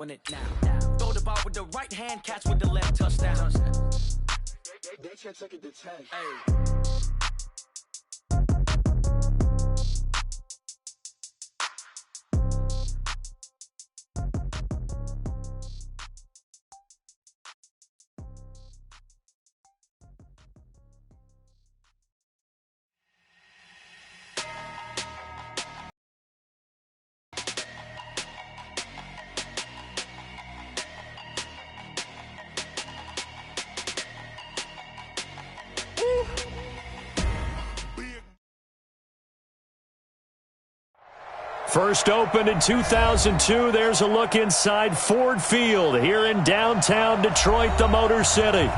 When it now. Throw the ball with the right hand, catch with the left, touchdown. They can't take it to 10. Hey. First opened in 2002, there's a look inside Ford Field here in downtown Detroit, the Motor City.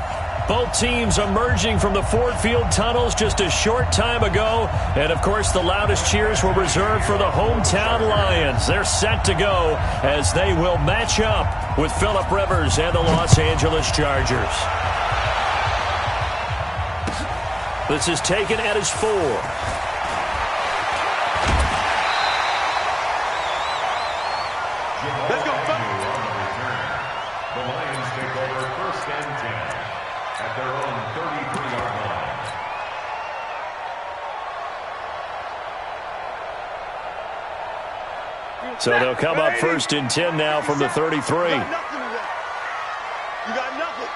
Both teams emerging from the Ford Field tunnels just a short time ago. And, of course, the loudest cheers were reserved for the hometown Lions. They're set to go as they will match up with Phillip Rivers and the Los Angeles Chargers. This is taken at his 4. Let's go, the Lions take over first and 10 at their own 33-yard line. So they'll come up first and 10 now from the 33. You got nothing.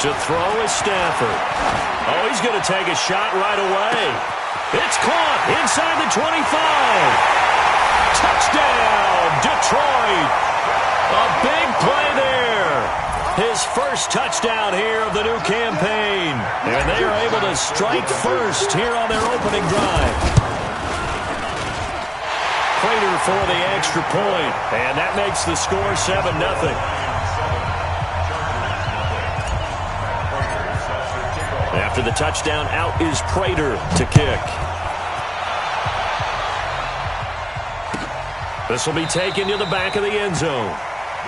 To throw is Stafford. Oh, he's going to take a shot right away. It's caught inside the 25. Touchdown, Detroit. A big play there. His first touchdown here of the new campaign. And they are able to strike first here on their opening drive. Prater for the extra point. And that makes the score 7-0. After the touchdown, out is Prater to kick. This will be taken to the back of the end zone.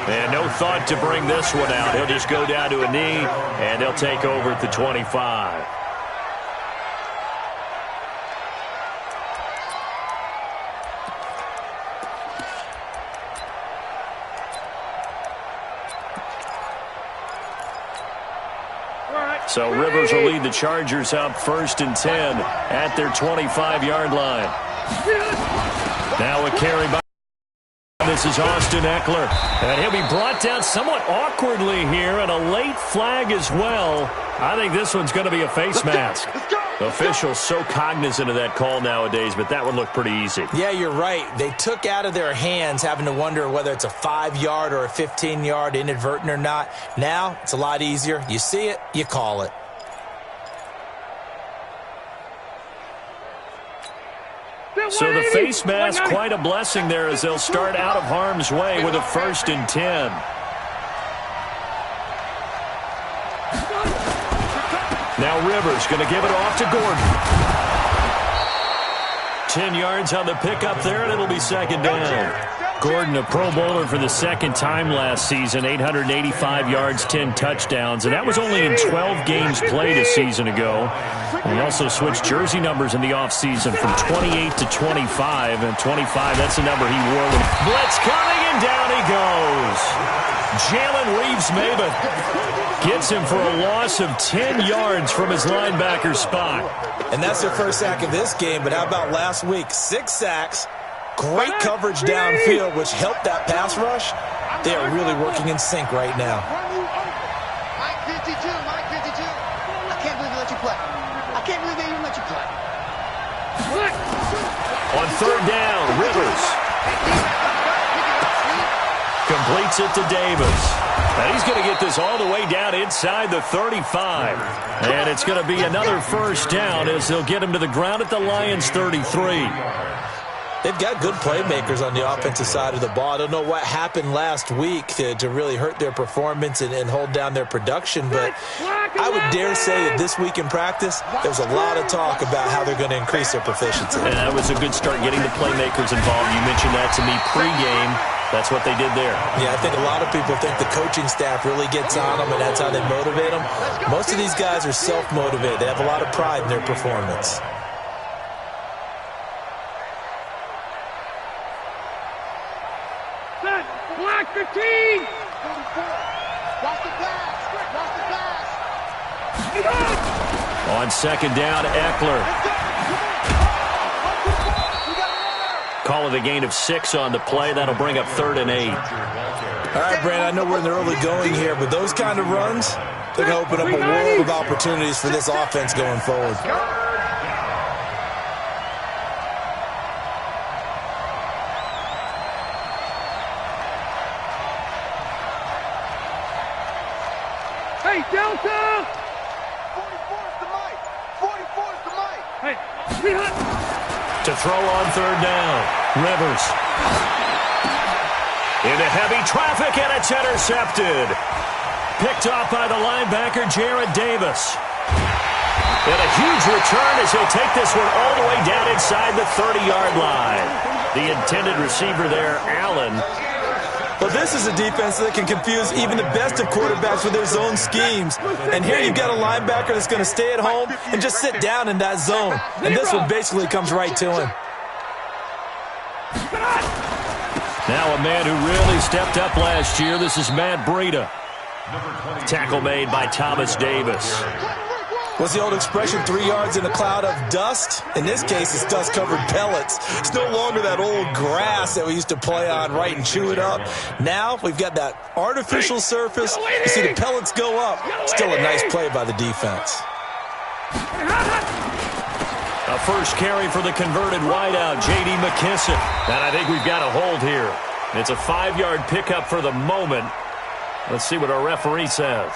And no thought to bring this one out. He'll just go down to a knee, and they'll take over at the 25. So Rivers will lead the Chargers up first and 10 at their 25-yard line. Now a carry by. This is Austin Eckler, and he'll be brought down somewhat awkwardly here, and a late flag as well. I think this one's going to be a face mask. Officials so cognizant of that call nowadays, but that one looked pretty easy. Yeah, you're right. They took out of their hands having to wonder whether it's a 5-yard or a 15-yard inadvertent or not. Now it's a lot easier. You see it, you call it. So the face mask, quite a blessing there as they'll start out of harm's way with a first and 10. Now Rivers going to give it off to Gordon. 10 yards on the pickup there, and it'll be second down. Gordon, a Pro Bowler for the second time last season, 885 yards, 10 touchdowns, and that was only in 12 games played a season ago. He also switched jersey numbers in the offseason from 28 to 25, and 25, that's the number he wore. Blitz coming, and down he goes. Jalen Reeves-Maybin gets him for a loss of 10 yards from his linebacker spot. And that's their first sack of this game, but how about last week? 6 sacks. Great coverage downfield, which helped that pass rush. They are really working in sync right now. Mike 52, Mike 52. I can't believe they let you play. I can't believe they even let you play. On third down, Rivers completes it to Davis. And he's going to get this all the way down inside the 35. And it's going to be another first down as they'll get him to the ground at the Lions' 33. They've got good playmakers on the offensive side of the ball. I don't know what happened last week to really hurt their performance and hold down their production, but I would dare say that this week in practice, there's a lot of talk about how they're going to increase their proficiency. And that was a good start getting the playmakers involved. You mentioned that to me pregame. That's what they did there. Yeah, I think a lot of people think the coaching staff really gets on them, and that's how they motivate them. Most of these guys are self-motivated. They have a lot of pride in their performance. Black 15! Watch the pass. Watch the pass. On second down, Eckler. Call it a gain of 6 on the play. That'll bring up 3rd and 8. All right, Brandon, I know we're in the early going here, but those kind of runs, they're going to open up a world of opportunities for this offense going forward. Hey, Delta! 44's the mic. 44's the mic. Hey, To throw on 3rd down, Rivers. Into heavy traffic, and it's intercepted. Picked off by the linebacker, Jared Davis. And a huge return as he'll take this one all the way down inside the 30-yard line. The intended receiver there, Allen. But this is a defense that can confuse even the best of quarterbacks with their zone schemes. And here you've got a linebacker that's going to stay at home and just sit down in that zone. And this one basically comes right to him. Now a man who really stepped up last year. This is Matt Breida. Tackle made by Thomas Davis. What's the old expression, 3 yards in a cloud of dust? In this case, it's dust-covered pellets. It's no longer that old grass that we used to play on, right, and chew it up. Now we've got that artificial surface. You see the pellets go up. Still a nice play by the defense. A first carry for the converted wideout, J.D. McKissick. And I think we've got a hold here. It's a 5-yard pickup for the moment. Let's see what our referee says.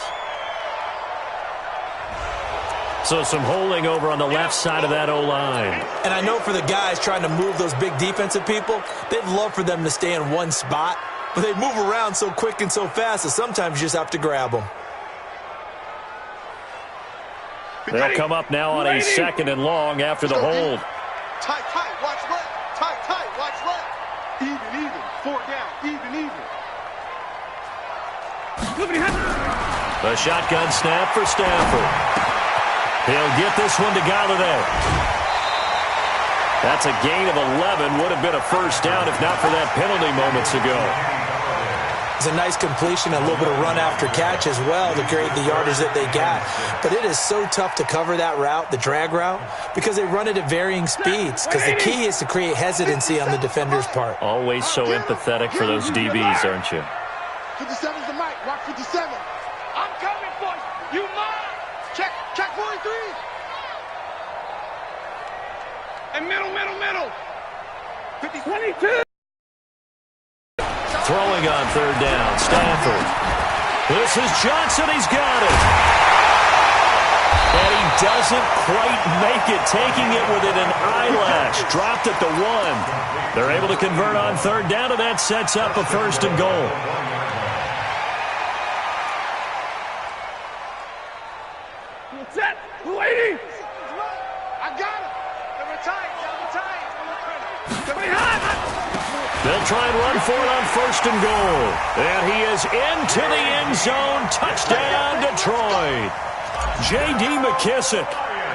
So some holding over on the left side of that O-line. And I know for the guys trying to move those big defensive people, they'd love for them to stay in one spot. But they move around so quick and so fast that sometimes you just have to grab them. They'll come up now on a 2nd and long after the hold. Tight, watch left. Tight, watch left. Even. 4 down. Even. The shotgun snap for Stafford. He'll get this one to Galladay. That's a gain of 11. Would have been a first down if not for that penalty moments ago. It's a nice completion, a little bit of run after catch as well to create the yardage that they got. But it is so tough to cover that route, the drag route, because they run it at varying speeds. Because the key is to create hesitancy on the defender's part. Always so empathetic for those DBs, aren't you? 57's the mic. Watch 57. I'm coming for you. You mine. Check 43. and middle. 22. Throwing on 3rd down, Stafford. This is Johnson, he's got it. And he doesn't quite make it, taking it within an eyelash. Dropped at the 1. They're able to convert on 3rd down, and that sets up a 1st and goal. Set. Waiting. I got him. They're tight. They'll try and run for it on 1st and goal. And he is into the end zone. Touchdown, Detroit. J.D. McKissick,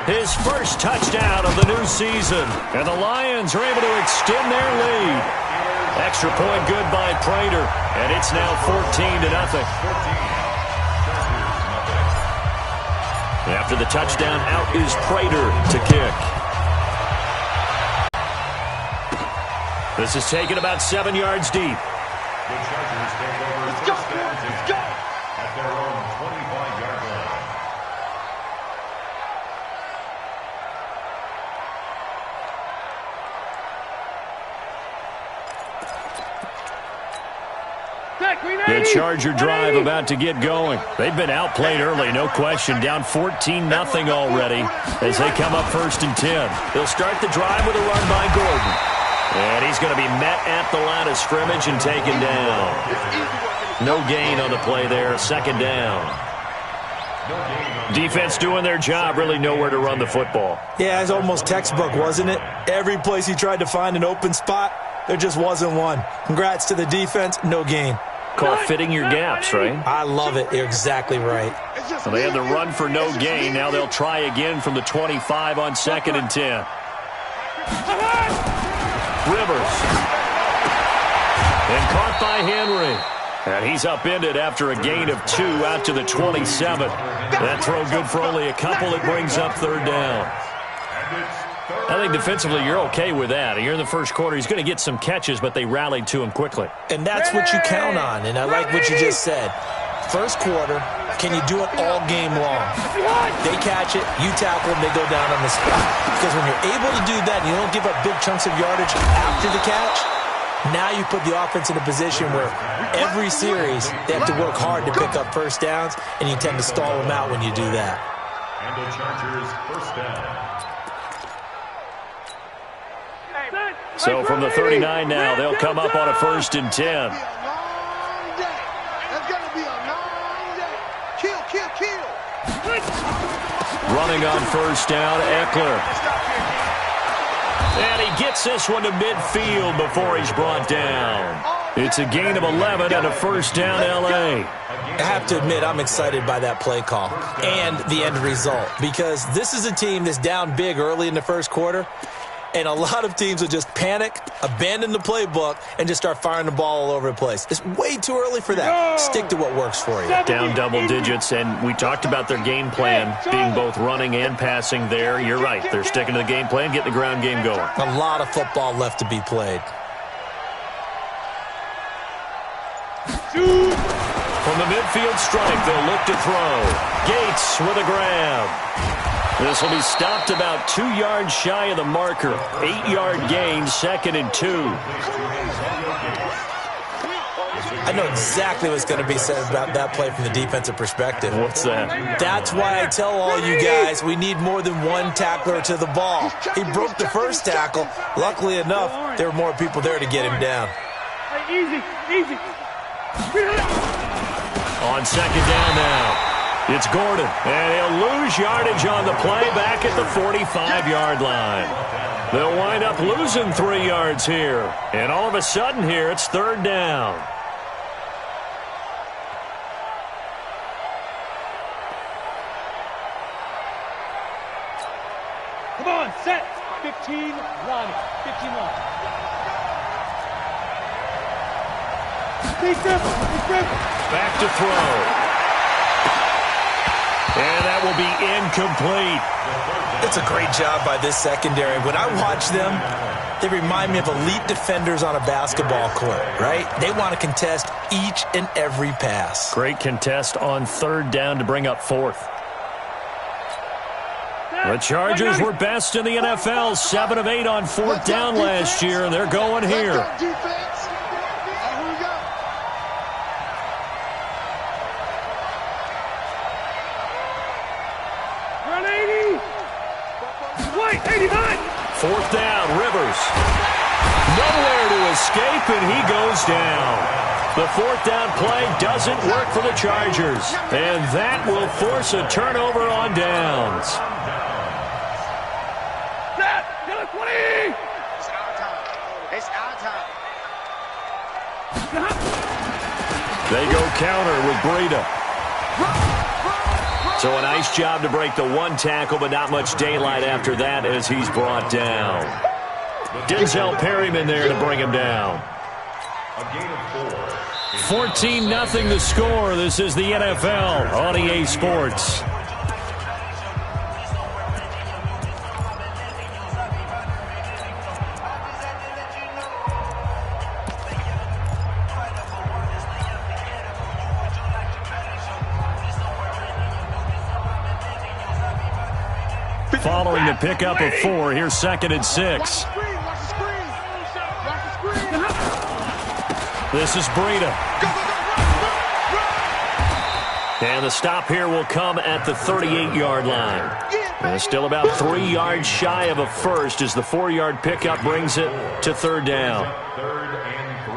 his first touchdown of the new season. And the Lions are able to extend their lead. Extra point good by Prater. And it's now 14-0. After the touchdown, out is Prater to kick. This is taken about 7 yards deep. The Chargers take over. Let's go. At their own 25-yard line. The Charger drive about to get going. They've been outplayed early, no question. Down 14-0 already as they come up 1st and 10. They'll start the drive with a run by Gordon. And he's going to be met at the line of scrimmage and taken down. No gain on the play there, 2nd down. Defense doing their job, really nowhere to run the football. Yeah, it's almost textbook, wasn't it? Every place he tried to find an open spot, there just wasn't one. Congrats to the defense, no gain. Call fitting your gaps, right? I love it. You're exactly right. So they had the run for no gain. Now they'll try again from the 25 on 2nd and 10. Rivers. And caught by Henry. And he's upended after a gain of 2 out to the 27. That throw good for only a couple. It brings up third down. I think defensively you're okay with that. Here in the first quarter, he's going to get some catches, but they rallied to him quickly. And that's what you count on, and I like what you just said. First quarter, can you do it all game long? They catch it, you tackle them, they go down on the spot. Because when you're able to do that and you don't give up big chunks of yardage after the catch, now you put the offense in a position where every series they have to work hard to pick up first downs, and you tend to stall them out when you do that. And the Chargers first down. So from the 39 now, they'll come up on a 1st and 10. Running on first down, Eckler. And he gets this one to midfield before he's brought down. It's a gain of 11 and a first down, L.A. I have to admit, I'm excited by that play call and the end result, because this is a team that's down big early in the first quarter, and a lot of teams will just panic, abandon the playbook, and just start firing the ball all over the place. It's way too early for that. Stick to what works for you. Down double digits, and we talked about their game plan being both running and passing there. You're right. They're sticking to the game plan, getting the ground game going. A lot of football left to be played. From the midfield stripe, they'll look to throw. Gates with a grab. This will be stopped about 2 yards shy of the marker. 8-yard gain, 2nd and 2. I know exactly what's going to be said about that play from the defensive perspective. What's that? That's why I tell all you guys we need more than one tackler to the ball. He broke the first tackle. Luckily enough, there were more people there to get him down. Easy, easy. On 2nd down now. It's Gordon, and he'll lose yardage on the play back at the 45-yard line. They'll wind up losing 3 yards here. And all of a sudden here, it's 3rd down. Come on, set. 15, run. 15 on. Back to throw. And that will be incomplete. It's a great job by this secondary. When I watch them, they remind me of elite defenders on a basketball court, right? They want to contest each and every pass. Great contest on 3rd down to bring up 4th. The Chargers were best in the NFL, 7 of 8 on 4th down last year, and they're going here. Run 80. White, 89. 4th down, Rivers. Nowhere to escape, and he goes down. The 4th down play doesn't work for the Chargers, and that will force a turnover on downs. Set. Get it, 20. It's our time. It's our time. They go counter with Breida. So a nice job to break the 1 tackle, but not much daylight after that as he's brought down. Denzel Perryman there to bring him down. 14-0 the score. This is the NFL on EA Sports. Following the pickup of 4, here's 2nd and 6. This is Breida. And the stop here will come at the 38-yard line. And still about 3 yards shy of a first as the 4-yard pickup brings it to 3rd down. 3rd and 3.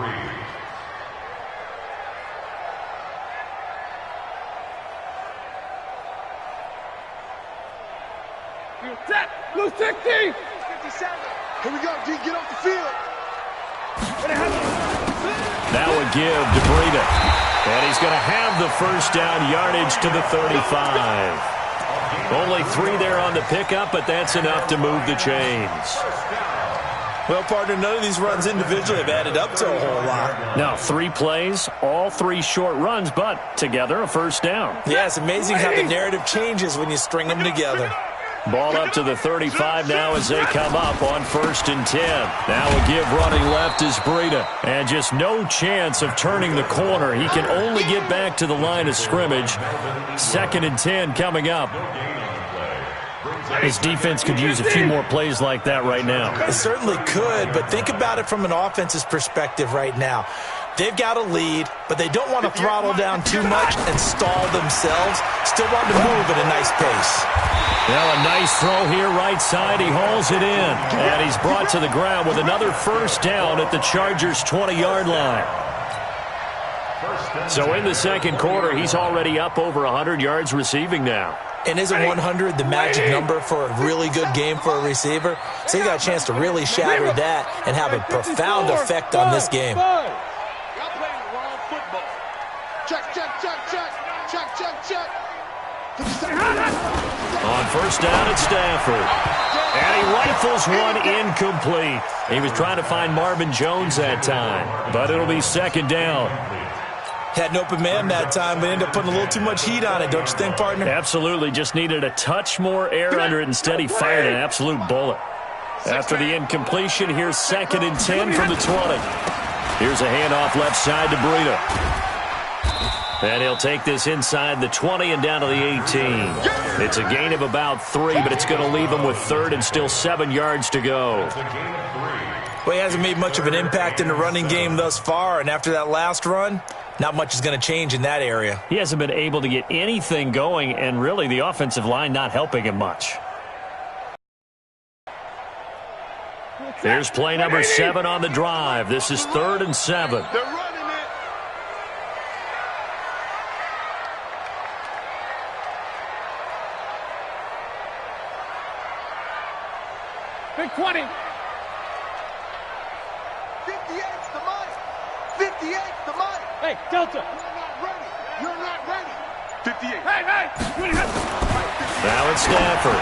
Set. Blue 60. 57. Here we go, D. Get off the field. That would give to Breida. And he's going to have the first down, yardage to the 35. Only 3 there on the pickup, but that's enough to move the chains. Well, partner, none of these runs individually have added up to a whole lot. Now, 3 plays, all 3 short runs, but together a first down. Yeah, it's amazing how the narrative changes when you string them together. Ball up to the 35 now as they come up on 1st and 10. Now a give running left is Breida. And just no chance of turning the corner. He can only get back to the line of scrimmage. 2nd and 10 coming up. His defense could use a few more plays like that right now. It certainly could, but think about it from an offense's perspective right now. They've got a lead, but they don't want to throttle down too much and stall themselves. Still want to move at a nice pace. Now a nice throw here right side. He hauls it in. And he's brought to the ground with another first down at the Chargers' 20-yard line. So in the second quarter, he's already up over 100 yards receiving now. And isn't 100 the magic number for a really good game for a receiver? So he got a chance to really shatter that and have a profound effect on this game. Y'all playing the wrong football. Check, check, check, check. Check, check, check. On first down, it's Stafford. And he rifles one incomplete. He was trying to find Marvin Jones that time, but it'll be 2nd down. Had an open man that time, but ended up putting a little too much heat on it, don't you think, partner? Absolutely. Just needed a touch more air under it. Instead, he fired an absolute bullet. After the incompletion, here's 2nd and 10 from the 20. Here's a handoff left side to Breida. And he'll take this inside the 20 and down to the 18. It's a gain of about 3, but it's going to leave him with 3rd and still 7 yards to go. Well, he hasn't made much of an impact in the running game thus far, and after that last run, not much is going to change in that area. He hasn't been able to get anything going, and really the offensive line not helping him much. Here's play number 7 on the drive. This is 3rd and 7. They're running it. Big 20. 58's the money. 58's the money. Hey, Delta. You're not ready. You're not ready. 58. Hey. Now it's Stafford.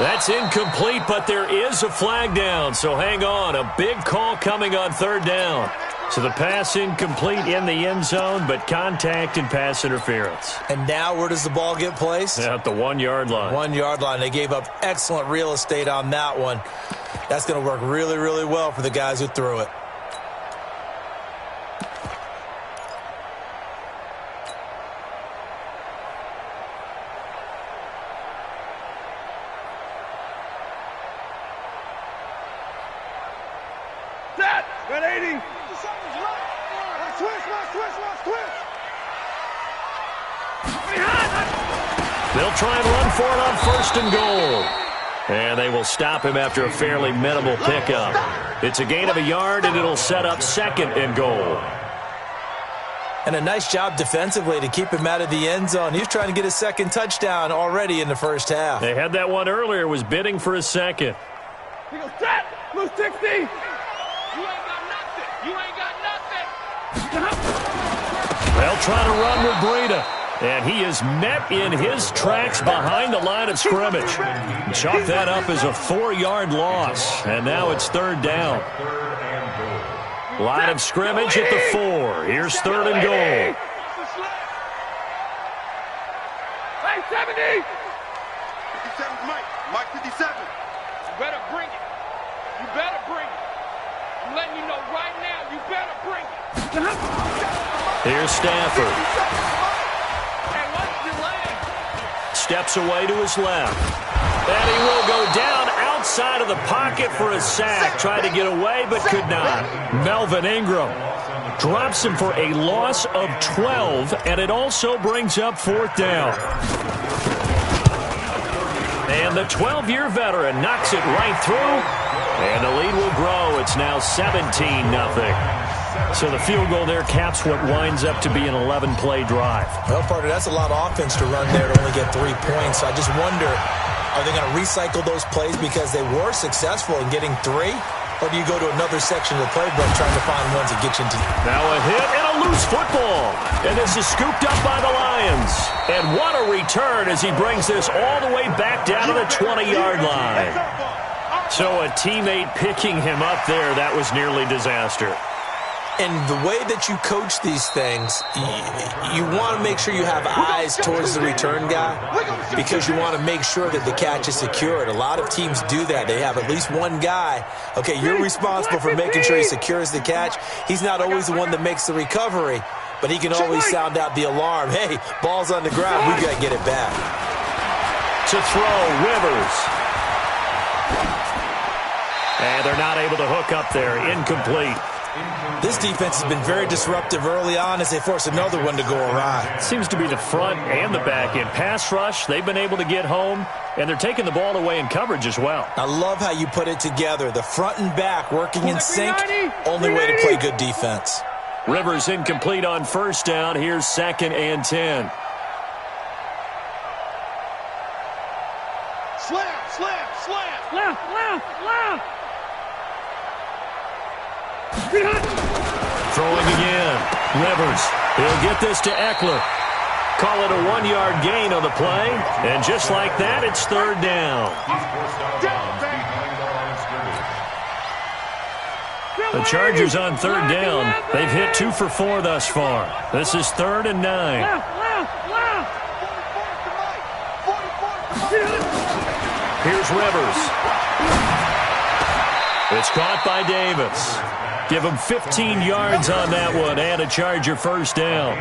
That's incomplete, but there is a flag down, so hang on. A big call coming on 3rd down. So the pass incomplete in the end zone, but contact and pass interference. And now where does the ball get placed? At the 1-yard line. 1-yard line. They gave up excellent real estate on that one. That's going to work really, really well for the guys who threw it. They'll try and run for it on 1st and goal. And they will stop him after a fairly minimal pickup. It's a gain of a yard, and it'll set up 2nd and goal. And a nice job defensively to keep him out of the end zone. He was trying to get his 2nd touchdown already in the first half. They had that one earlier, was bidding for a 2nd. He goes, set, move 60. You ain't got nothing. You ain't got nothing. They'll try to run with Breida. And he is met in his tracks behind the line of scrimmage. Chalk that up as a 4-yard loss. And now it's 3rd down. Line of scrimmage at the 4. Here's 3rd and goal. Hey, 70. 57's Mike. Mike 57. You better bring it. You better bring it. I'm letting you know right now, you better bring it. Here's Stafford. Steps away to his left. And he will go down outside of the pocket for a sack. Tried to get away, but could not. Melvin Ingram drops him for a loss of 12, and it also brings up 4th down. And the 12-year veteran knocks it right through, and the lead will grow. It's now 17-0. So the field goal there caps what winds up to be an 11-play drive. Well, partner, that's a lot of offense to run there to only get 3 points. So I just wonder, are they going to recycle those plays because they were successful in getting 3? Or do you go to another section of the playbook trying to find ones that get you into... Now a hit and a loose football. And this is scooped up by the Lions. And what a return as he brings this all the way back down to the 20-yard line. So a teammate picking him up there, that was nearly disaster. And the way that you coach these things, you want to make sure you have eyes towards the return guy because you want to make sure that the catch is secured. A lot of teams do that. They have at least one guy. Okay, you're responsible for making sure he secures the catch. He's not always the one that makes the recovery, but he can always sound out the alarm. Hey, ball's on the ground. We got to get it back. To throw, Rivers. And they're not able to hook up there. Incomplete. This defense has been very disruptive early on as they force another one to go awry. Seems to be the front and the back end. Pass rush, they've been able to get home, and they're taking the ball away in coverage as well. I love how you put it together. The front and back working in sync, only way to play good defense. Rivers incomplete on first down. Here's 2nd and 10. Slam, slam, slam. Left. Throwing again. Rivers. He'll get this to Eckler. Call it a 1-yard gain on the play. And just like that, it's 3rd down. The Chargers on 3rd down. They've hit 2 for 4 thus far. This is 3rd and 9. Here's Rivers. It's caught by Davis. Give him 15 yards on that one and a Charger first down.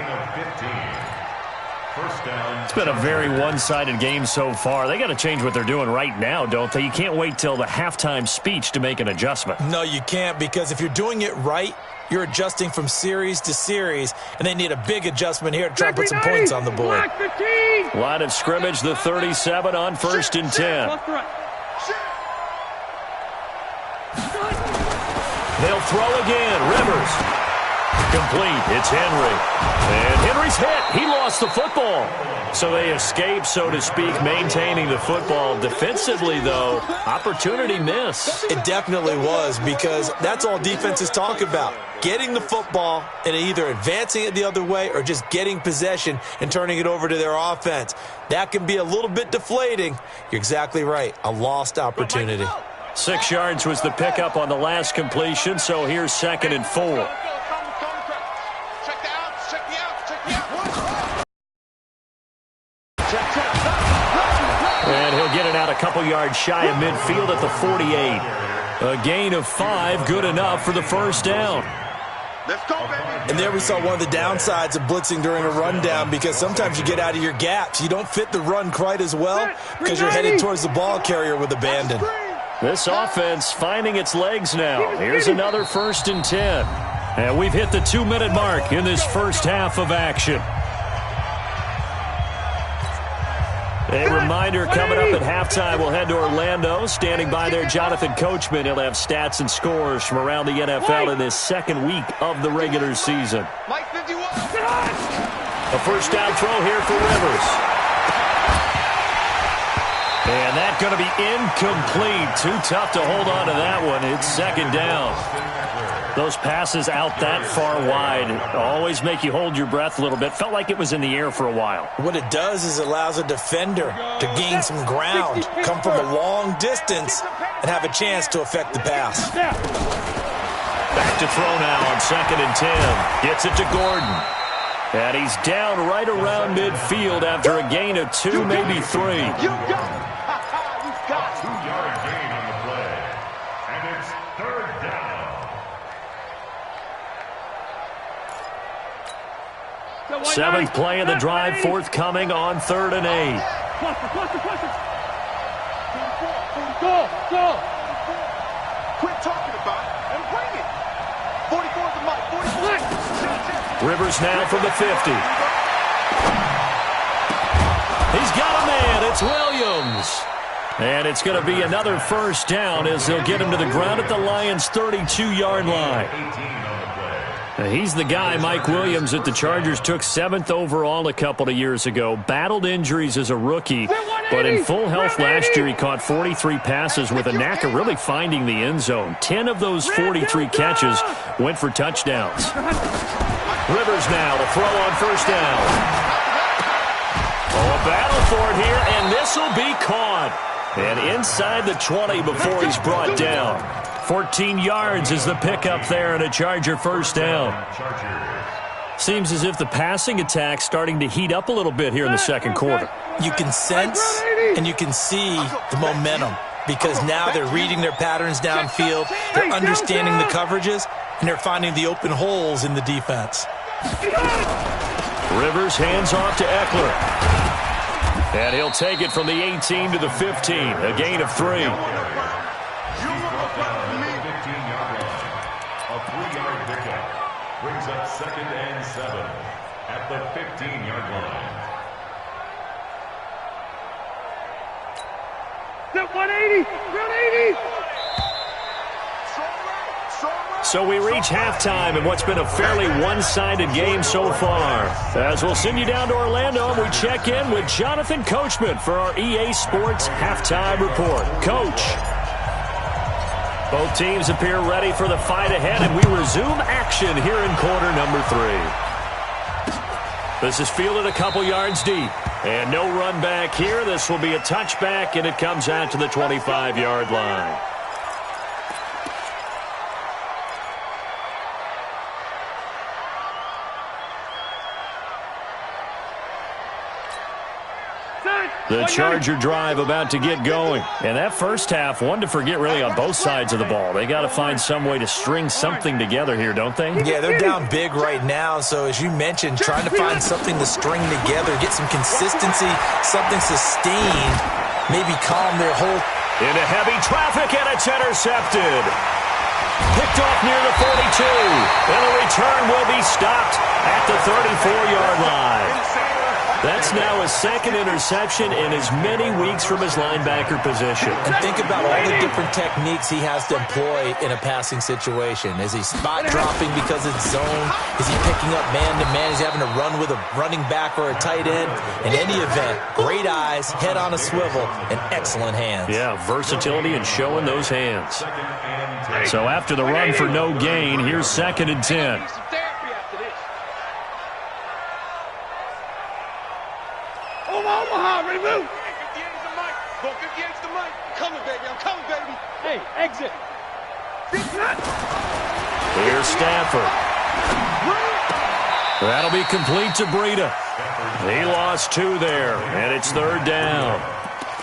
It's been a very one-sided game so far. They got to change what they're doing right now, don't they? You can't wait till the halftime speech to make an adjustment. No, you can't, because if you're doing it right, you're adjusting from series to series, and they need a big adjustment here to try and put some points on the board. Line of scrimmage, the 37 on 1st and 10. They'll throw again. Rivers. Complete. It's Henry. And Henry's hit. He lost the football. So they escape, so to speak, maintaining the football. Defensively, though, opportunity miss. It definitely was, because that's all defenses talk about. Getting the football and either advancing it the other way or just getting possession and turning it over to their offense. That can be a little bit deflating. You're exactly right. A lost opportunity. 6 yards was the pickup on the last completion, so here's 2nd and 4. And he'll get it out a couple yards shy of midfield at the 48. A gain of 5, good enough for the first down. Let's go, baby. And there we saw one of the downsides of blitzing during a rundown, because sometimes you get out of your gaps. You don't fit the run quite as well because you're headed towards the ball carrier with abandon. This offense finding its legs now. Here's another 1st and 10. And we've hit the 2-minute mark in this first half of action. A reminder, coming up at halftime, we'll head to Orlando. Standing by there, Jonathan Coachman. He'll have stats and scores from around the NFL in this 2nd week of the regular season. Mike 51. A first down throw here for Rivers. And that's going to be incomplete. Too tough to hold on to that one. It's 2nd down. Those passes out that far wide always make you hold your breath a little bit. Felt like it was in the air for a while. What it does is it allows a defender to gain some ground, come from a long distance, and have a chance to affect the pass. Back to throw now on 2nd and 10. Gets it to Gordon. And he's down right around midfield after a gain of 2, maybe 3. You got it. 2-yard gain on the play. And it's 3rd down. 7th play of the drive, forthcoming on 3rd and 8. Go. Quit talking about it and bring it. 44 to Mike. 44. Rivers now from the 50. He's got a man. It's Williams. And it's going to be another first down as they'll get him to the ground at the Lions' 32-yard line. He's the guy, Mike Williams, that the Chargers took 7th overall a couple of years ago. Battled injuries as a rookie, but in full health last year, he caught 43 passes with a knack of really finding the end zone. 10 of those 43 catches went for touchdowns. Rivers now to throw on first down. Oh, a battle for it here, and this will be caught. And inside the 20 before he's brought down. 14 yards is the pickup there and a Charger first down. Seems as if the passing attack's starting to heat up a little bit here in the second quarter. You can sense and you can see the momentum because now they're reading their patterns downfield, they're understanding the coverages, and they're finding the open holes in the defense. Rivers hands off to Eckler. And he'll take it from the 18 to the 15, a gain of 3. A 3-yard pickup brings up 2nd and 7 at the 15-yard line. 180! 180! So we reach halftime in what's been a fairly one-sided game so far. As we'll send you down to Orlando, and we check in with Jonathan Coachman for our EA Sports Halftime Report. Coach. Both teams appear ready for the fight ahead, and we resume action here in quarter number 3. This is fielded a couple yards deep. And no run back here. This will be a touchback, and it comes out to the 25-yard line. The Charger drive about to get going. And that first half, one to forget really on both sides of the ball. They got to find some way to string something together here, don't they? Yeah, they're down big right now. So as you mentioned, trying to find something to string together, get some consistency, something sustained, maybe calm their whole. Into heavy traffic, and it's intercepted. Picked off near the 42. And the return will be stopped at the 34-yard line. That's now his second interception in as many weeks from his linebacker position. And think about all the different techniques he has to employ in a passing situation. Is he spot dropping because it's zone? Is he picking up man-to-man? Is he having to run with a running back or a tight end? In any event, great eyes, head on a swivel, and excellent hands. Yeah, versatility and showing those hands. So after the run for no gain, here's 2nd and 10. Omaha, ready, move! Go 50 against the mic. Coming, baby. I'm coming, baby. Hey, exit. Here's Stafford. That'll be complete to Breida. He lost 2 there, and it's 3rd down.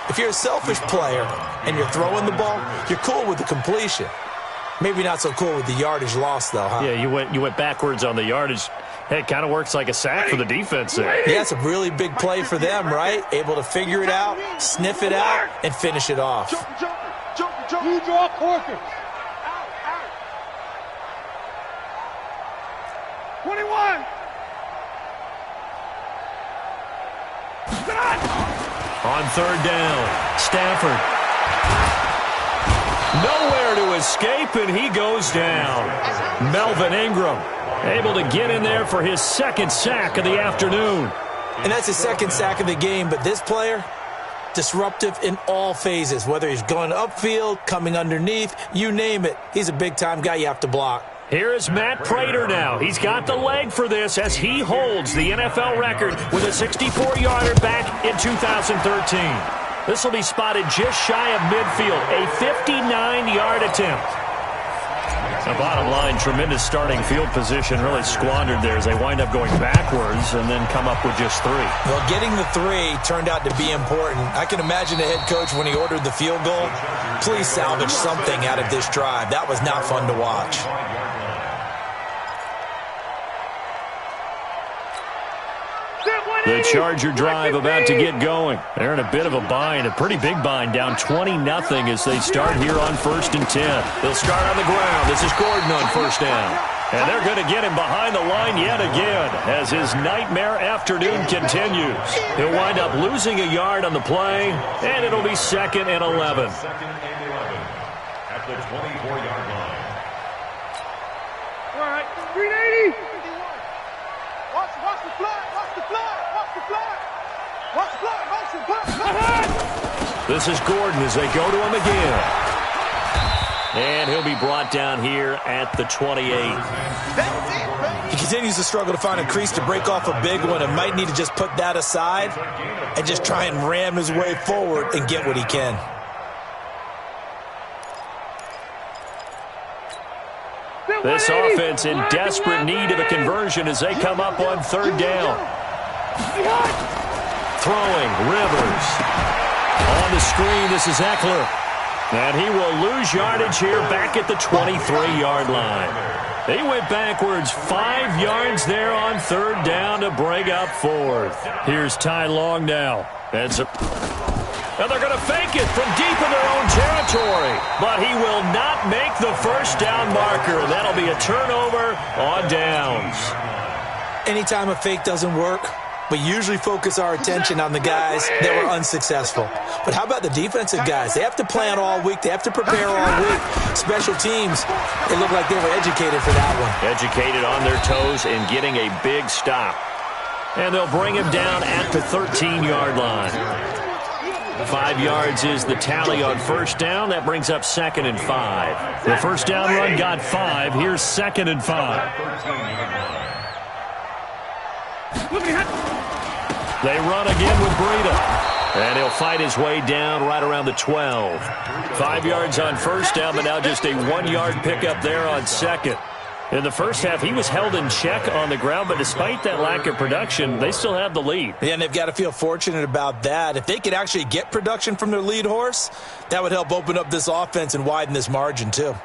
If you're a selfish player and you're throwing the ball, you're cool with the completion. Maybe not so cool with the yardage loss, though, huh? Yeah, you went backwards on the yardage. Hey, it kind of works like a sack for the defense there. Yeah, it's a really big play for them, right? Able to figure it out, sniff it out, and finish it off. You draw Corker. 21. On 3rd down, Stafford. Nowhere to escape, and he goes down. Melvin Ingram able to get in there for his 2nd sack of the afternoon. And that's his 2nd sack of the game, but this player, disruptive in all phases, whether he's going upfield, coming underneath, you name it. He's a big-time guy you have to block. Here is Matt Prater now. He's got the leg for this as he holds the NFL record with a 64-yarder back in 2013. This will be spotted just shy of midfield, a 59-yard attempt. The bottom line, tremendous starting field position, really squandered there as they wind up going backwards and then come up with just 3. Well, getting the 3 turned out to be important. I can imagine the head coach when he ordered the field goal. Please salvage something out of this drive. That was not fun to watch. The Charger drive about to get going. They're in a bit of a bind, a pretty big bind, down 20-0 as they start here on 1st and 10. They'll start on the ground. This is Gordon on 1st down. And they're going to get him behind the line yet again as his nightmare afternoon continues. He'll wind up losing a yard on the play, and it'll be 2nd and 11. 2nd and 11 at the 24-yard line. All right, 380. Watch the flag. Watch the flag. Watch the flag. Watch the flag. Watch the flag. This is Gordon as they go to him again. And he'll be brought down here at the 28. He continues to struggle to find a crease to break off a big one and might need to just put that aside and just try and ram his way forward and get what he can. This offense in desperate need of a conversion as they come up on third down. Throwing, Rivers. On the screen, this is Eckler. And he will lose yardage here back at the 23-yard line. They went backwards 5 yards there on third down to bring up fourth. Here's Ty Long now. And they're going to fake it from deep in their own territory. But he will not make the first down marker. That'll be a turnover on downs. Anytime a fake doesn't work, we usually focus our attention on the guys that were unsuccessful. But how about the defensive guys? They have to plan all week. They have to prepare all week. Special teams, it looked like they were educated for that one. Educated on their toes and getting a big stop. And they'll bring him down at the 13-yard line. 5 yards is the tally on first down. That brings up 2nd and 5. The first down run got 5. Here's 2nd and 5. They run again with Breida. And he'll fight his way down right around the 12. 5 yards on first down, but now just a 1-yard pickup there on second. In the first half, he was held in check on the ground, but despite that lack of production, they still have the lead. Yeah, and they've got to feel fortunate about that. If they could actually get production from their lead horse, that would help open up this offense and widen this margin too.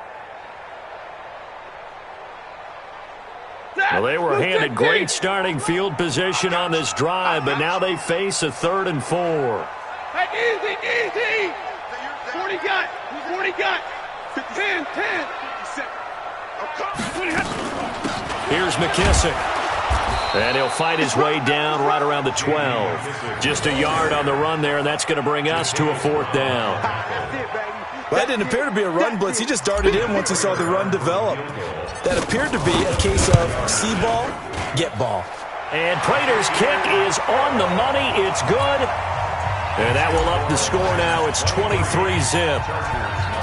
Well, they were handed great starting field position on this drive, but now they face a 3rd and 4. Hey, easy. 40 got. 10. Here's McKissick. And he'll fight his way down right around the 12. Just a yard on the run there, and that's going to bring us to a 4th down. Well, that didn't appear to be a run blitz. He just darted in once he saw the run develop. That appeared to be a case of see ball, get ball. And Prater's kick is on the money. It's good. And that will up the score now. It's 23-zip.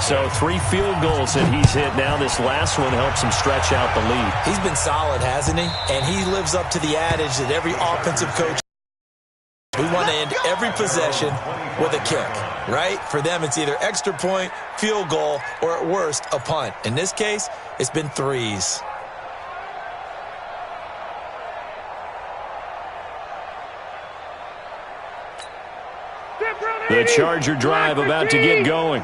So 3 field goals that he's hit now. This last one helps him stretch out the lead. He's been solid, hasn't he? And he lives up to the adage that every offensive coach, we want to end every possession with a kick, right? For them, it's either extra point, field goal, or at worst, a punt. In this case, it's been 3s. The Charger drive about to get going.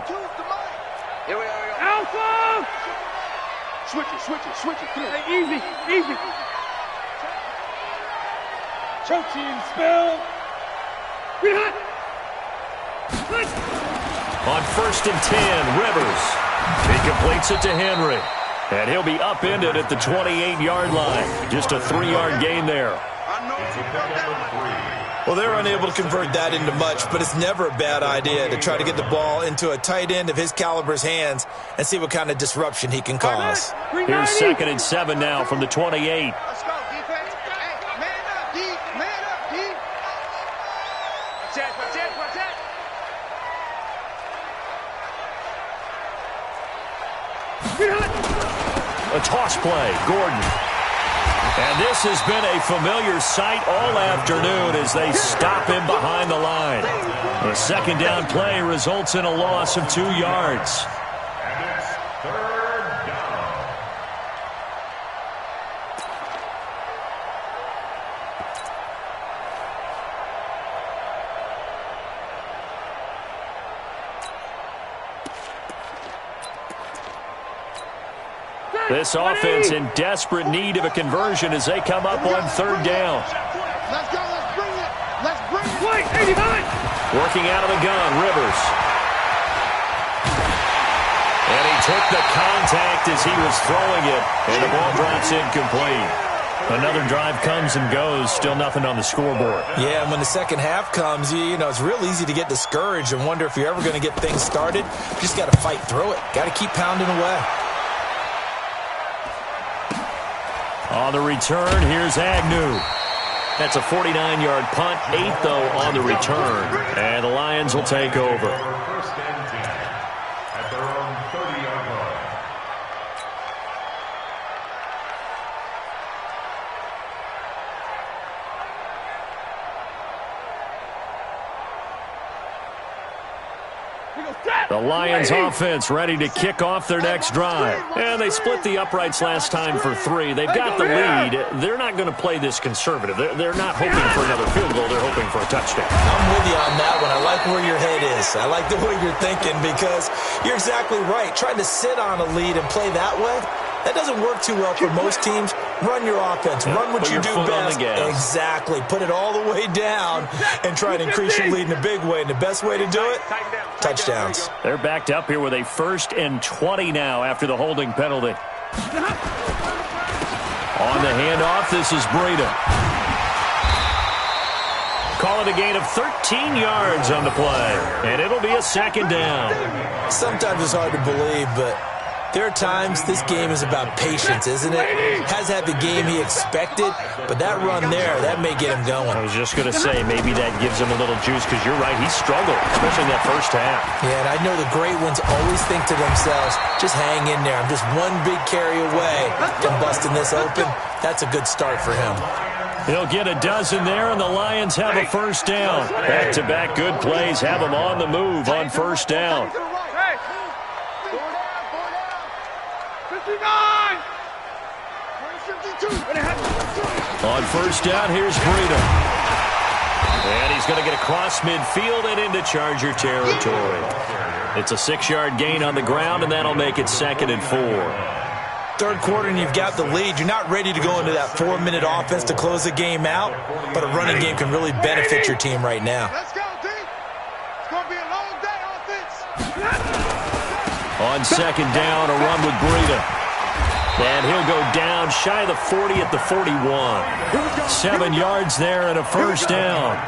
Here we are. Alpha! Switch it. Come here. Hey, easy. Choke team, spell. On 1st and 10, Rivers. He completes it to Henry. And he'll be upended at the 28-yard line. Just a 3-yard gain there. Well, they're unable to convert that into much, but it's never a bad idea to try to get the ball into a tight end of his caliber's hands and see what kind of disruption he can cause. Here's 2nd and 7 now from the 28. Let's go, defense. Hey, man up, D. Watch that. A toss play, Gordon. And this has been a familiar sight all afternoon as they stop him behind the line. A 2nd down play results in a loss of 2 yards. And it's 3rd down. This offense in desperate need of a conversion as they come up on 3rd down. Let's go. Let's bring it. Working out of the gun, Rivers. And he took the contact as he was throwing it, and the ball drops incomplete. Another drive comes and goes, still nothing on the scoreboard. Yeah, and when the second half comes, you know, it's real easy to get discouraged and wonder if you're ever going to get things started. You just got to fight through it. Got to keep pounding away. On the return, here's Agnew. That's a 49-yard punt, 8 though on the return. And the Lions will take over. 1st and 10 at their own 30-yard line. The Lions offense ready to kick off their next drive. And they split the uprights last time for 3. They've got the lead. They're not going to play this conservative. They're not hoping for another field goal. They're hoping for a touchdown. I'm with you on that one. I like where your head is. I like the way you're thinking because you're exactly right. Trying to sit on a lead and play that way, that doesn't work too well for most teams. Run your offense. Run what you do best. Exactly. Put it all the way down and try to increase your lead in a big way. And the best way to do it, touchdowns. They're backed up here with a 1st and 20 now after the holding penalty. On the handoff, this is Breida. Call it a gain of 13 yards on the play. And it'll be a 2nd down. Sometimes it's hard to believe, but there are times this game is about patience, isn't it? Has had the game he expected, but that run there, that may get him going. I was just going to say, maybe that gives him a little juice because you're right, he struggled, especially in that first half. Yeah, and I know the great ones always think to themselves, just hang in there. I'm just one big carry away from busting this open. That's a good start for him. He'll get a dozen there, and the Lions have a 1st down. Back-to-back good plays have them on the move on 1st down. On 1st down, here's Breida. And he's going to get across midfield and into Charger territory. It's a 6-yard gain on the ground, and that'll make it 2nd and 4. Third quarter, and you've got the lead. You're not ready to go into that 4-minute offense to close the game out, but a running game can really benefit your team right now. Let's go, D. It's going to be a long day offense. On 2nd down, a run with Breida. And he'll go down shy of the 40 at the 41. 7 yards there and a 1st down.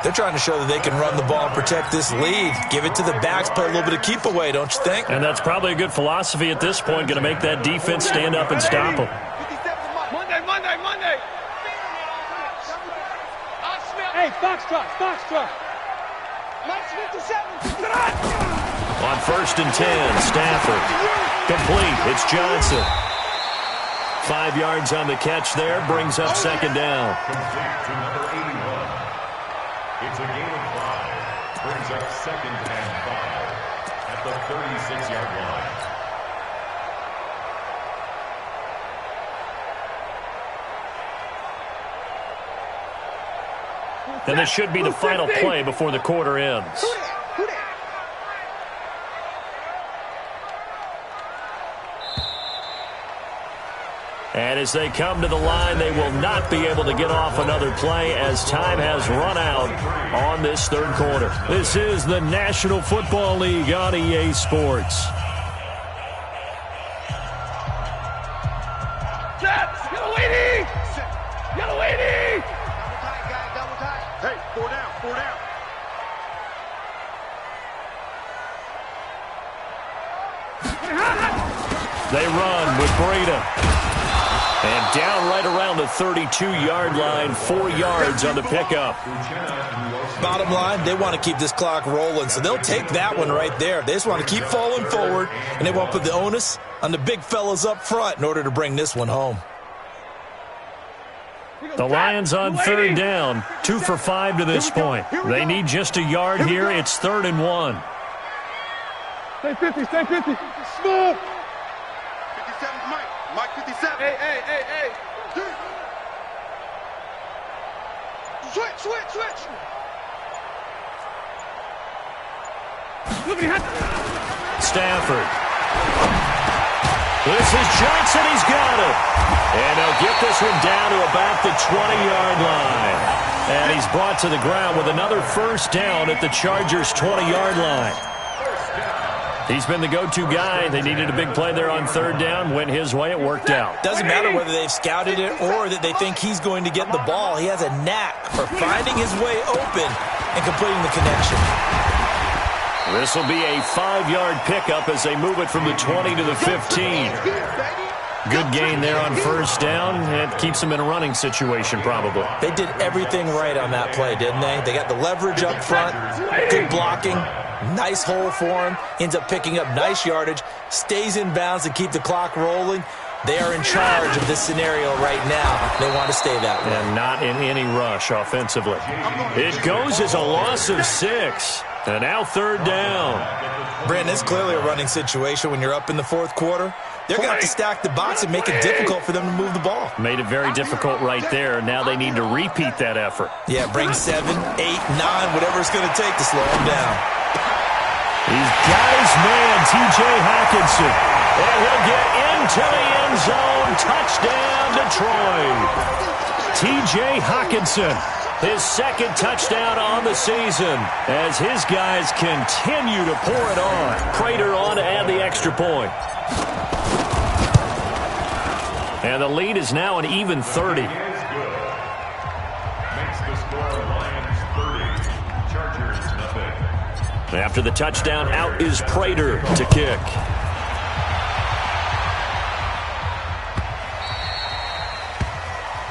They're trying to show that they can run the ball and protect this lead. Give it to the backs, play a little bit of keep away, don't you think? And that's probably a good philosophy at this point, going to make that defense stand up and stop them. Monday. Hey, Foxtrot. Mike 57. On 1st and 10, Stafford. Complete. It's Johnson. 5 yards on the catch there, brings up 2nd down. Complete to number 81. It's a gain of 5. Brings up 2nd and 5 at the 36-yard line. And this should be the final play before the quarter ends. And as they come to the line, they will not be able to get off another play as time has run out on this 3rd quarter. This is the National Football League on EA Sports. Yellow lady! Double tight. Hey, 4 down. They run with Breida. And down right around the 32-yard line, 4 yards on the pickup. Bottom line, they want to keep this clock rolling, so they'll take that one right there. They just want to keep falling forward, and they want to put the onus on the big fellas up front in order to bring this one home. The Lions on 3rd down, 2 for 5 to this point. They need just a yard here. It's 3rd and 1. Stay 50. Smooth. 57 Mike 57. Hey. Switch. Stafford. This is Johnson. He's got it. And they'll get this one down to about the 20-yard line. And he's brought to the ground with another 1st down at the Chargers' 20-yard line. He's been the go-to guy. They needed a big play there on 3rd down. Went his way. It worked out. Doesn't matter whether they've scouted it or that they think he's going to get the ball. He has a knack for finding his way open and completing the connection. This will be a 5-yard pickup as they move it from the 20 to the 15. Good gain there on 1st down. It keeps them in a running situation probably. They did everything right on that play, didn't they? They got the leverage up front, good blocking, nice hole for him, ends up picking up nice yardage, stays in bounds to keep the clock rolling. They are in charge of this scenario right now. They want to stay that way. And not in any rush offensively. It goes as a loss of 6. And now third down. Brandon, it's clearly a running situation when you're up in the fourth quarter. They're going to have to stack the box and make it difficult for them to move the ball. Made it very difficult right there. Now they need to repeat that effort. Yeah, bring 7, 8, 9, whatever it's going to take to slow them down. He's got his man, T.J. Hockenson. And he'll get into the end zone. Touchdown, Detroit. T.J. Hockenson, his second touchdown on the season as his guys continue to pour it on. Prater on to add the extra point. And the lead is now an even 30. Makes the score Lions 30, Chargers nothing. After the touchdown, out is Prater to kick.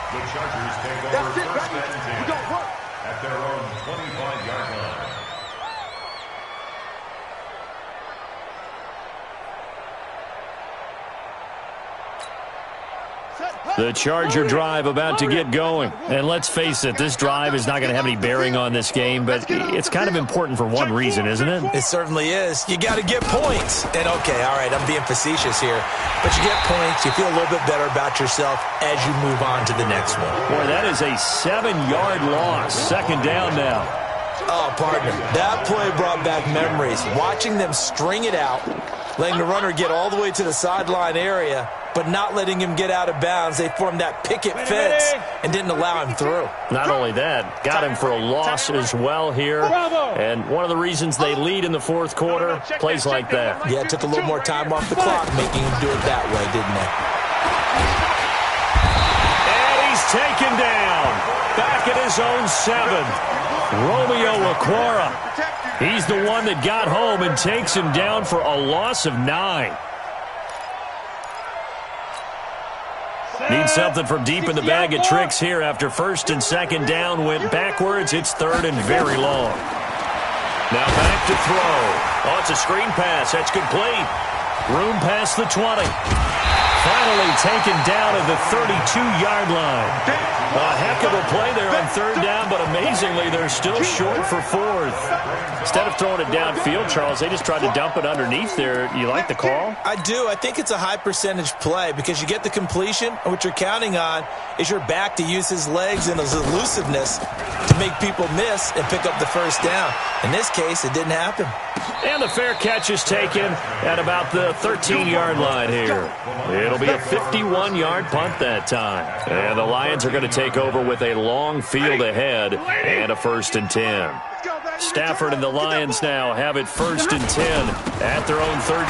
The Chargers take over first and 10 at their own 25-yard line. The Charger drive about to get going. And let's face it, this drive is not going to have any bearing on this game, but it's kind of important for one reason, isn't it? It certainly is. You got to get points. And, okay, all right, I'm being facetious here. But you get points, you feel a little bit better about yourself as you move on to the next one. Boy, that is a 7-yard loss. Second down now. Oh, partner, that play brought back memories. Watching them string it out, letting the runner get all the way to the sideline area, but not letting him get out of bounds. They formed that picket fence and didn't allow him through. Not only that, got him for a loss as well here. And one of the reasons they lead in the fourth quarter, plays like that. Yeah, it took a little more time off the clock, making him do it that way, didn't it? And he's taken down. Back at his own 7. Romeo Okwara. He's the one that got home and takes him down for a loss of 9. Need something from deep in the bag of tricks here after first and second down went backwards. It's third and very long. Now back to throw. Oh, it's a screen pass. That's complete. Room past the 20. Finally taken down at the 32-yard line. A heck of a play there on third down, but amazingly, they're still short for fourth. Instead of throwing it downfield, Charles, they just tried to dump it underneath there. You like the call? I do. I think it's a high percentage play because you get the completion, and what you're counting on is your back to use his legs and his elusiveness to make people miss and pick up the first down. In this case, it didn't happen. And the fair catch is taken at about the 13-yard line here. It'll be a 51-yard punt that time. And the Lions are going to take over with a long field ahead and a first and 10. Stafford and the Lions now have it first and 10 at their own 13.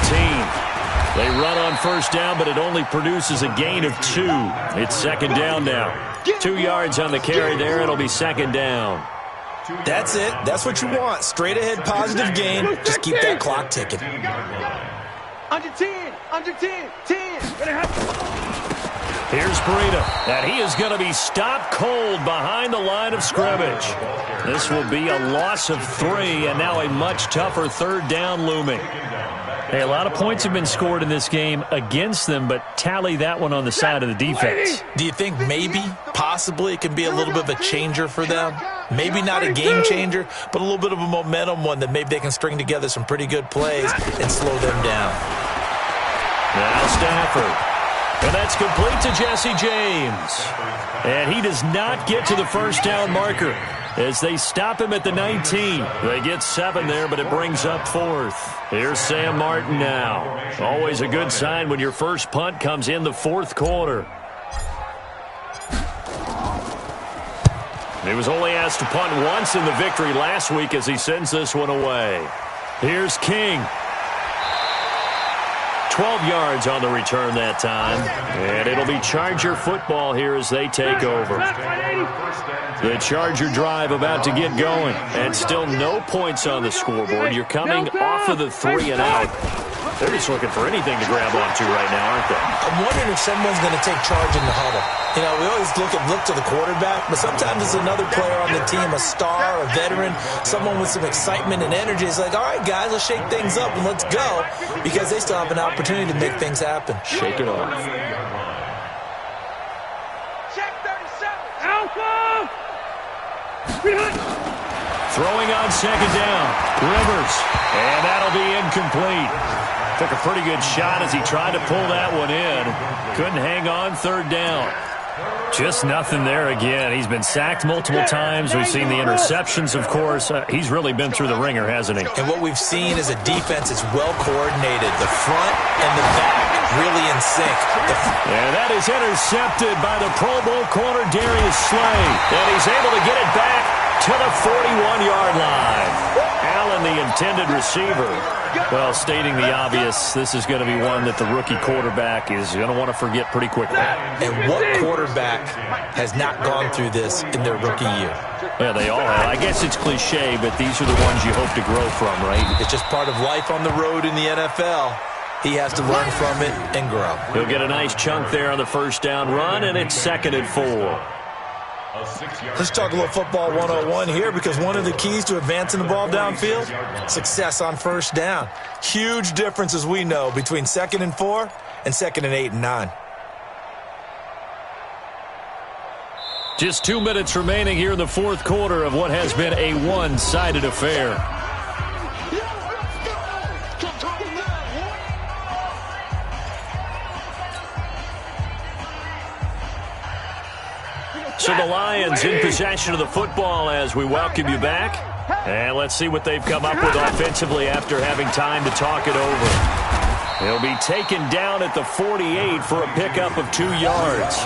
They run on first down, but it only produces a gain of 2. It's second down now. 2 yards on the carry there. It'll be second down. That's it. That's what you want. Straight ahead positive gain. Just keep that clock ticking. Under 10, under 10, 10. Here's Breida, and he is going to be stopped cold behind the line of scrimmage. This will be a loss of 3, and now a much tougher third down looming. Hey, a lot of points have been scored in this game against them, but tally that one on the side of the defense. Do you think maybe, possibly, it can be a little bit of a changer for them? Maybe not a game changer, but a little bit of a momentum one that maybe they can string together some pretty good plays and slow them down. Now Stafford. And that's complete to Jesse James. And he does not get to the first down marker as they stop him at the 19. They get 7 there, but it brings up 4th. Here's Sam Martin now. Always a good sign when your first punt comes in the fourth quarter. He was only asked to punt once in the victory last week as he sends this one away. Here's King. 12 yards on the return that time. And it'll be Charger football here as they take over. The Charger drive about to get going. And still no points on the scoreboard. You're coming off of the 3 and out. They're just looking for anything to grab onto right now, aren't they? I'm wondering if someone's going to take charge in the huddle. You know, we always look to the quarterback, but sometimes it's another player on the team, a star, a veteran, someone with some excitement and energy. It's like, all right, guys, let's shake things up and let's go, because they still have an opportunity to make things happen. Shake it off. Check 37. Alpha! Throwing on second down. Rivers. And that'll be incomplete. Took a pretty good shot as he tried to pull that one in. Couldn't hang on third down. Just nothing there again. He's been sacked multiple times. We've seen the interceptions, of course. He's really been through the ringer, hasn't he? And what we've seen is a defense that's well coordinated. The front and the back really in sync. And that is intercepted by the Pro Bowl corner Darius Slay. And he's able to get it back to the 41-yard line. Allen, the intended receiver. Well, stating the obvious, this is going to be one that the rookie quarterback is going to want to forget pretty quickly. And what quarterback has not gone through this in their rookie year? Yeah, they all have. I guess it's cliche, but these are the ones you hope to grow from, right? It's just part of life on the road in the NFL. He has to learn from it and grow. He'll get a nice chunk there on the first down run, and it's 2nd and 4. Let's talk a little football 101 here, because one of the keys to advancing the ball downfield, success on first down. Huge difference, as we know, between 2nd and 4 and 2nd and 8 and 9. Just 2 minutes remaining here in the fourth quarter of what has been a one-sided affair. So the Lions in possession of the football as we welcome you back. And let's see what they've come up with offensively after having time to talk it over. He'll be taken down at the 48 for a pickup of 2 yards.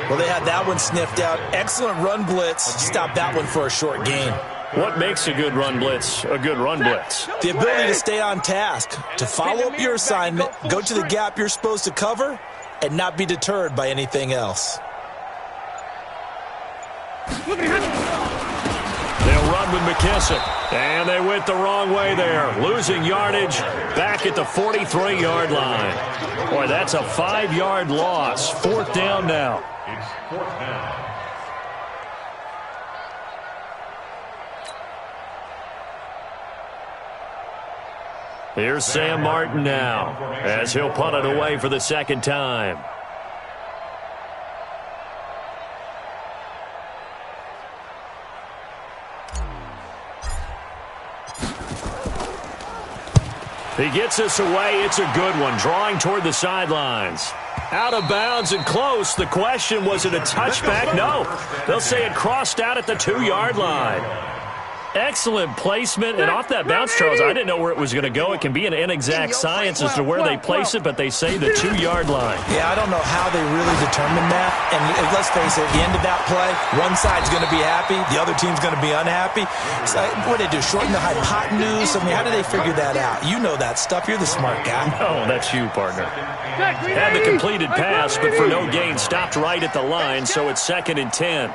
Well, they had that one sniffed out. Excellent run blitz. Stopped that one for a short gain. What makes a good run blitz a good run blitz? The ability to stay on task, to follow up your assignment, go to the gap you're supposed to cover, and not be deterred by anything else. They'll run with McKissick. And they went the wrong way there. Losing yardage back at the 43-yard line. Boy, that's a 5-yard loss. 4th down now. It's 4th down. Here's Sam Martin now as he'll punt it away for the 2nd time. He gets us away. It's a good one. Drawing toward the sidelines. Out of bounds and close. The question, was it a touchback? No. They'll say it crossed out at the 2-yard line. Excellent placement. And off that bounce, Charles, I didn't know where it was going to go. It can be an inexact science as to where they place it, but they say the 2-yard line. Yeah, I don't know how they really determined that. And let's face it, at the end of that play, one side's going to be happy, the other team's going to be unhappy. So what did they do, shorten the hypotenuse? I mean, how did they figure that out? You know that stuff. You're the smart guy. Oh, that's you, partner. Had the completed pass, but for no gain, stopped right at the line, so it's 2nd and 10.